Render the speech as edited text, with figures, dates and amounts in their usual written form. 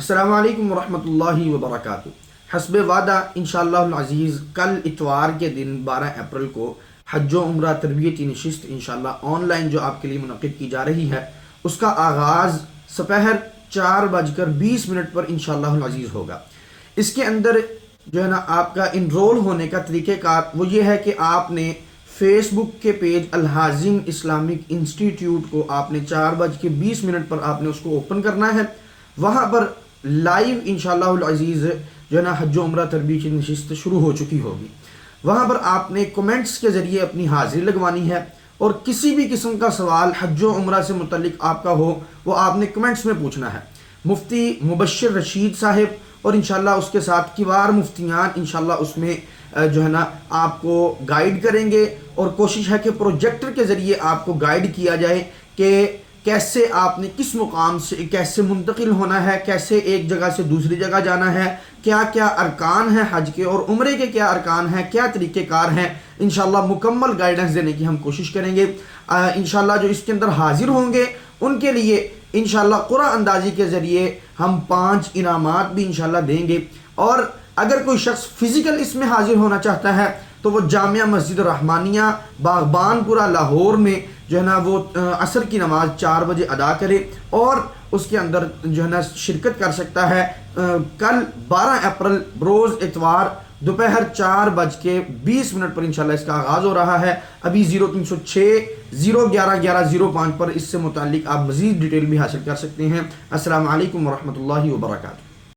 السلام علیکم ورحمۃ اللہ وبرکاتہ۔ حسب وعدہ انشاءاللہ العزیز کل اتوار کے دن 12 اپریل کو حج و عمرہ تربیتی نشست انشاءاللہ آن لائن جو آپ کے لیے منعقد کی جا رہی ہے، اس کا آغاز سپہر 4:20 پر انشاءاللہ العزیز ہوگا۔ اس کے اندر جو ہے نا آپ کا انرول ہونے کا طریقہ کار وہ یہ ہے کہ آپ نے فیس بک کے پیج الحازم اسلامک انسٹیٹیوٹ کو آپ نے 4:20 پر آپ نے اس کو اوپن کرنا ہے۔ وہاں پر لائیو انشاءاللہ العزیز جو ہے نا حج و عمرہ تربیتی نشست شروع ہو چکی ہوگی۔ وہاں پر آپ نے کمنٹس کے ذریعے اپنی حاضری لگوانی ہے، اور کسی بھی قسم کا سوال حج و عمرہ سے متعلق آپ کا ہو وہ آپ نے کمنٹس میں پوچھنا ہے۔ مفتی مبشر رشید صاحب اور انشاءاللہ اس کے ساتھ کبار مفتیان انشاءاللہ اس میں جو ہے نا آپ کو گائیڈ کریں گے، اور کوشش ہے کہ پروجیکٹر کے ذریعے آپ کو گائیڈ کیا جائے کہ کیسے آپ نے کس مقام سے کیسے منتقل ہونا ہے، کیسے ایک جگہ سے دوسری جگہ جانا ہے، کیا کیا ارکان ہیں حج کے اور عمرے کے، کیا ارکان ہیں، کیا طریقہ کار ہیں۔ انشاءاللہ مکمل گائیڈنس دینے کی ہم کوشش کریں گے۔ انشاءاللہ جو اس کے اندر حاضر ہوں گے ان کے لیے انشاءاللہ قرعہ اندازی کے ذریعے ہم 5 انعامات بھی انشاءاللہ دیں گے۔ اور اگر کوئی شخص فزیکل اس میں حاضر ہونا چاہتا ہے تو وہ جامعہ مسجد رحمانیہ باغبان پورہ لاہور میں جو ہے نا وہ عصر کی نماز 4 بجے ادا کرے اور اس کے اندر جو ہے نا شرکت کر سکتا ہے۔ کل 12 اپریل روز اتوار دوپہر 4:20 پر انشاءاللہ اس کا آغاز ہو رہا ہے۔ ابھی 0306 011 1105 پر اس سے متعلق آپ مزید ڈیٹیل بھی حاصل کر سکتے ہیں۔ السلام علیکم ورحمۃ اللہ وبرکاتہ۔